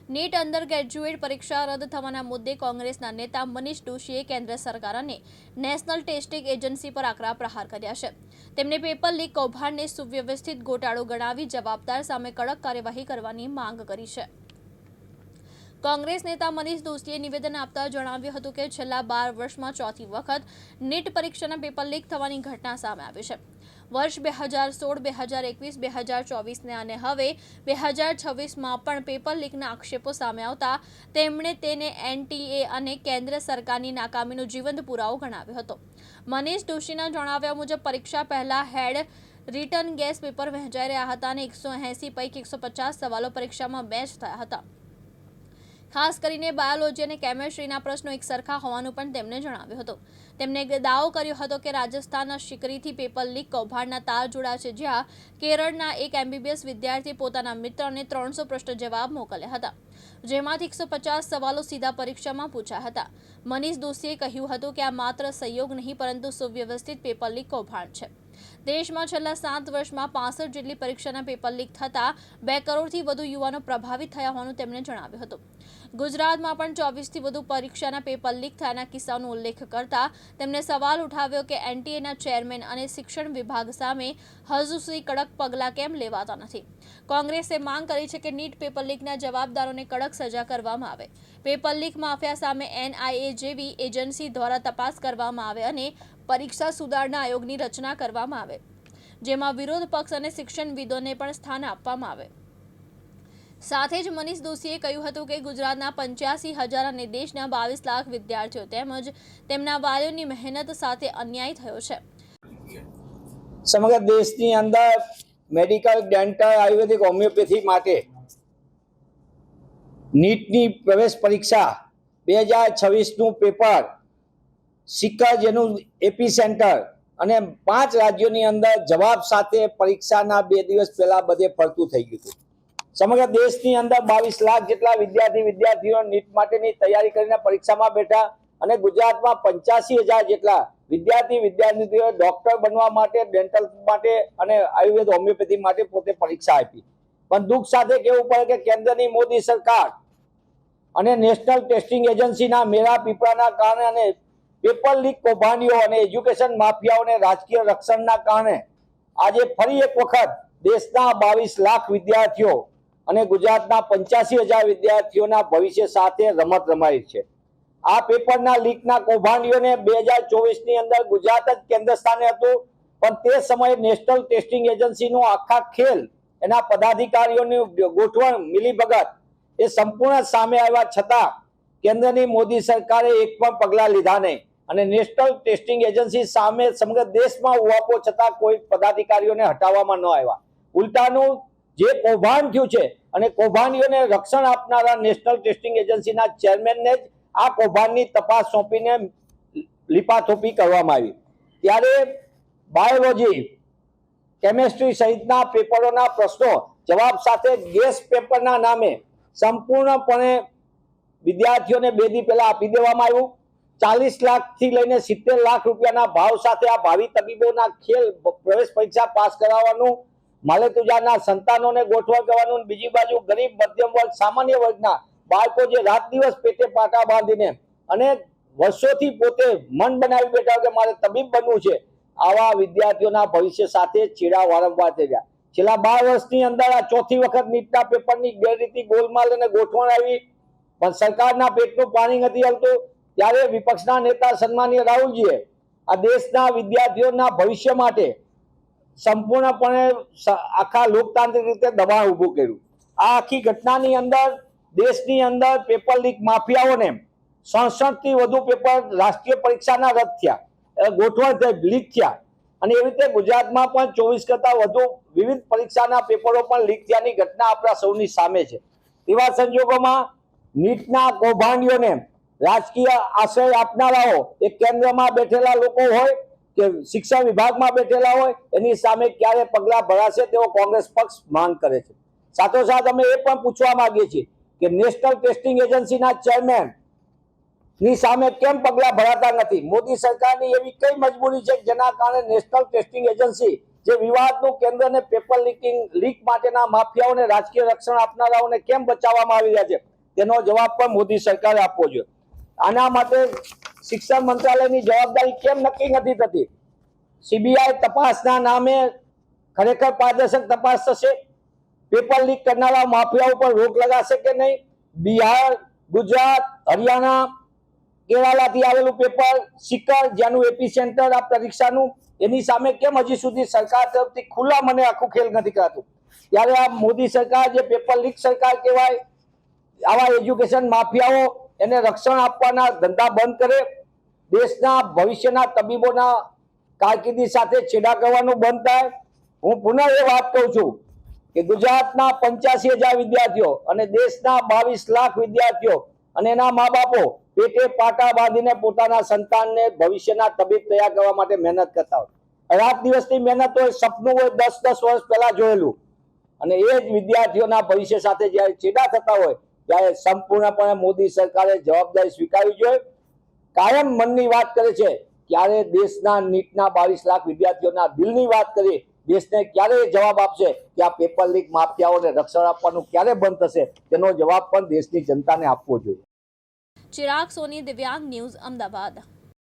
NEET under graduate પરીક્ષા રદ થવાના મુદ્દે કોંગ્રેસના નેતા મનીષ દોશીએ કેન્દ્ર સરકાર અને નેશનલ ટેસ્ટિંગ એજન્સી પર આકરા પ્રહાર કર્યા છે। તેમણે પેપર લીક કૌભાંડને સુવ્યવસ્થિત ગોટાળો ગણાવી જવાબદાર સામે કડક કાર્યવાહી કરવાની માંગ કરી છે। કોંગ્રેસ નેતા મનીષ દોશીએ નિવેદન આપતા જણાવ્યું હતું કે છેલ્લા 12 વર્ષમાં ચોથી વખત નીટ પરીક્ષાના પેપર લીક થવાની ઘટના સામે આવી છે। વર્ષ 2016, 2021, 2024 અને હવે 2026માં પણ પેપર લીકના આક્ષેપો સામે આવતા તેમણે તેને એનટીએ અને કેન્દ્ર સરકારની નાકામીનો જીવંત પુરાવો ગણાવ્યો હતો। મનીષ દોશીના જણાવ્યા મુજબ પરીક્ષા પહેલા હેડ રિટર્ન ગેસ પેપર વહેંચાઈ રહ્યા હતા અને 180 પૈકી 150 સવાલો પરીક્ષામાં મેચ થયા હતા। ખાસ કરીને બાયોલોજી અને કેમેસ્ટ્રીના પ્રશ્નો એક સરખા હોવાનું પણ તેમણે જણાવ્યું હતું। તેમણે દાવો કર્યો હતો કે રાજસ્થાનના શિકરીથી પેપર લીક કૌભાંડના તાર જોડાયા છે, જ્યાં કેરળના એક MBBS વિદ્યાર્થીએ પોતાના મિત્રને 300 પ્રશ્ન જવાબ મોકલ્યા હતા, જેમાંથી 150 સવાલો સીધા પરીક્ષામાં પૂછાયા હતા। મનીષ દોશીએ કહ્યું હતું કે આ માત્ર સંયોગ નહીં પરંતુ સુવ્યવસ્થિત પેપર લીક કૌભાંડ છે। દેશમાં છેલ્લા 7 વર્ષમાં 65 જેટલી પરીક્ષાના પેપર લીક થતા 2 કરોડથી વધુ યુવાનો પ્રભાવિત થયા હોવાનું તેમણે જણાવ્યું હતું। ગુજરાતમાં પણ 24થી વધુ પરીક્ષાના પેપર લીક થયાના કિસ્સાનો ઉલ્લેખ કરતા તેમણે સવાલ ઉઠાવ્યો કે એનટીએના ચેરમેન અને શિક્ષણ વિભાગ સામે હજુ સુધી કડક પગલાં કેમ લેવાતા નથી। કોંગ્રેસે માંગ કરી છે કે નીટ પેપર લીકના જવાબદારોને કડક સજા કરવામાં આવે, પેપર લીક માફિયા સામે NIA જેવી એજન્સી દ્વારા તપાસ કરવામાં આવે અને પરીક્ષા સુધારણા આયોગની રચના કરવામાં આવે, જેમાં વિરોધ પક્ષ અને શિક્ષણવિદોને પણ સ્થાન આપવામાં આવે। સાથે જ મનીષ દોશીએ કહ્યું હતું કે ગુજરાતના 85,000 અને દેશના 22 લાખ વિદ્યાર્થીઓ તેમજ તેમના વાલીઓની મહેનત સાથે અન્યાય થયો છે। સમગ્ર દેશની અંદર મેડિકલ, ડેન્ટલ, આયુર્વેદિક, હોમિયોપેથી માટે નીટની પ્રવેશ પરીક્ષા 2026નું પેપર સિક્કર જેનું એપી સેન્ટર અને 5 રાજ્યોની અંદર જવાબ સાથે પરીક્ષાના 2 દિવસ પહેલા બધે ફરતું થઈ ગયું હતું। સમગ્ર દેશની અંદર 22 લાખ જેટલા વિદ્યાર્થીઓ નીટ માટેની તૈયારી કરીને પરીક્ષામાં બેઠા અને ગુજરાતમાં 85,000 જેટલા વિદ્યાર્થીઓ ડોક્ટર બનવા માટે, ડેન્ટલ માટે અને આયુર્વેદ, હોમિયોપેથી માટે પોતે પરીક્ષા આપી। પણ દુઃખ સાથે કહેવું પડે કે કેન્દ્રની મોદી સરકાર અને નેશનલ ટેસ્ટિંગ એજન્સીના મેળા પીપળાના કારણે અને પેપર લીક કૌભાંડીઓ અને એજ્યુકેશન માફિયાઓને રાજકીય રક્ષણના કારણે આજે ફરી એક વખત દેશના 22 લાખ વિદ્યાર્થીઓ અને ગુજરાતના 85,000 વિદ્યાર્થીઓના ભવિષ્ય સાથે રમત રમાઈ છે। આ પેપરના લીકના કૌભાંડીઓને 2024ની અંદર ગુજરાત જ કેન્દ્ર સ્થાને હતું, પણ તે સમયે નેશનલ ટેસ્ટિંગ એજન્સીનો આખા ખેલ, એના પદાધિકારીઓની ગોઠવણ, મિલીભગત એ સંપૂર્ણ સામે આવ્યા છતાં કેન્દ્રની મોદી સરકારે એક પણ પગલાં લીધા નહીં અને નેશનલ ટેસ્ટિંગ એજન્સી સામે સમગ્ર દેશમાં ઉહાપો છતાં કોઈ પદાધિકારીઓને હટાવવામાં ન આવ્યા। ઉલટાનું જે કૌભાંડ થયું છે અને કૌભાંડીઓને રક્ષણ આપનારા નેશનલ ટેસ્ટિંગ એજન્સીના ચેરમેનને જ આ કૌભાંડની તપાસ સોંપીને લીપાથોપી કરવામાં આવી। ત્યારે બાયોલોજી, કેમેસ્ટ્રી સહિતના પેપરોના પ્રશ્નો જવાબ સાથે ગેસ પેપરના નામે સંપૂર્ણપણે વિદ્યાર્થીઓને 2 દી પહેલા આપી દેવામાં આવ્યું। 40 લાખથી લઈને 70 લાખ રૂપિયાના ભાવ સાથે આ ભાવિ તબીબોના ખેલ, પ્રવેશ પરીક્ષા પાસ કરાવવાનું, માલેતુજાના સંતાનોને ગોઠવણ કરવાનું, બીજી બાજુ ગરીબ, મધ્યમ વર્ગ, સામાન્ય વર્ગના બાળકો જે રાત દિવસ પેટે પાટા બાંધીને અને વર્ષોથી પોતે મન બનાવી બેઠા કે મારે તબીબ બનવું છે, આવા વિદ્યાર્થીઓના ભવિષ્ય સાથે ચેડા વારંવાર થઈ ગયા। છેલ્લા 12 વર્ષની અંદર આ ચોથી વખત નીટના પેપરની ગેરરીતિ, ગોલમાલ અને ગોઠવણ આવી, પણ સરકારના પેટનું પાણી નથી હલતું। ત્યારે વિપક્ષના નેતા સન્માનીય રાહુલજીએ આ દેશના વિદ્યાર્થીઓના ભવિષ્ય માટે સંપૂર્ણપણે આખા લોકતાંત્રિક રીતે દબાણ ઊભું કર્યું। આ આખી ઘટનાની અંદર દેશની અંદર પેપર લીક માફિયાઓને 67થી વધુ પેપર રાષ્ટ્રીય પરીક્ષાના રદ થયા, ગોઠવણ થઈ, લીક થયા અને એવી રીતે ગુજરાતમાં પણ 24 કરતાં વધુ વિવિધ પરીક્ષાના પેપરો પણ લીક થયાની ઘટના આપણા સૌની સામે છે। એવા સંજોગોમાં નીટના કૌભાંડીઓને રાજકીય આશ્રય આપનારાઓ એ કેન્દ્રમાં બેઠેલા લોકો હોય કે શિક્ષણ વિભાગમાં બેઠેલા હોય, એની સામે ક્યારે પગલાં ભરાશે તેવો કોંગ્રેસ પક્ષ માંગ કરે છે। સાથોસાથ અમે એ પણ પૂછવા માંગીએ છીએ કે નેશનલ ટેસ્ટિંગ એજન્સીના ચેરમેન ની સામે કેમ પગલાં ભરાતા નથી? મોદી સરકારની એવી કઈ મજબૂરી છે જેના કારણે નેશનલ ટેસ્ટિંગ એજન્સી જે વિવાદનું કેન્દ્રને પેપર લીક માટેના માફિયાઓને રાજકીય રક્ષણ આપનારાઓને કેમ બચાવવામાં આવી રહ્યા છે? તેનો જવાબ પણ મોદી સરકારે આપવો જોઈએ. આના માટે શિક્ષણ મંત્રાલયની જવાબદારી કેમ નક્કી નથી થતી? સીબીઆઈ તપાસના નામે ખરેખર પારદર્શક તપાસ થશે? પેપર લીક કરનારા માફિયાઓ પર રોક લગાશે કે નહીં? બિહાર, ગુજરાત, હરિયાણા, કેરાલાથી આવેલું પેપર સિક્કર, જેનું એપી સેન્ટર આ પરીક્ષાનું, એની સામે કેમ હજી સુધી સરકાર તરફથી ખુલ્લા મને આખું ખેલ નથી કરાતું? ત્યારે આ મોદી સરકાર, જે પેપર લીક સરકાર કહેવાય, આવા એજ્યુકેશન માફિયાઓ એને રક્ષણ આપવાના ધંધા બંધ કરે, દેશના ભવિષ્યના તબીબોના કારકિર્દી સાથે છેડા કરવાનું બંધ થાય. હું પુનઃ એ વાત કહું છું કે ગુજરાતના 85,000 વિદ્યાર્થીઓ અને દેશના 22 લાખ વિદ્યાર્થીઓ અને એના મા બાપો પેટે પાટા બાંધીને પોતાના સંતાનને ભવિષ્યના તબીબ તૈયાર કરવા માટે મહેનત કરતા હોય. રાત દિવસની મહેનત હોય, સપનું હોય 10 વર્ષ પહેલા જોયેલું, અને એ જ વિદ્યાર્થીઓના ભવિષ્ય સાથે જ્યારે છેડા થતા હોય ત્યારે સંપૂર્ણપણે મોદી સરકારે જવાબદારી સ્વીકારવી જોઈએ. કાયમ મનની વાત કરે છે, ક્યારે દેશના નીટના 22 લાખ વિદ્યાર્થીઓના દિલની વાત કરી, દેશને ક્યારે જવાબ આપશે કે આ પેપર લીક માફિયાઓને રક્ષણ આપવાનું ક્યારે બંધ થશે? તેનો જવાબ પણ દેશની જનતાને આપવો જોઈએ. ચિરાગ સોની, દિવ્યાંગ ન્યૂઝ, અમદાવાદ.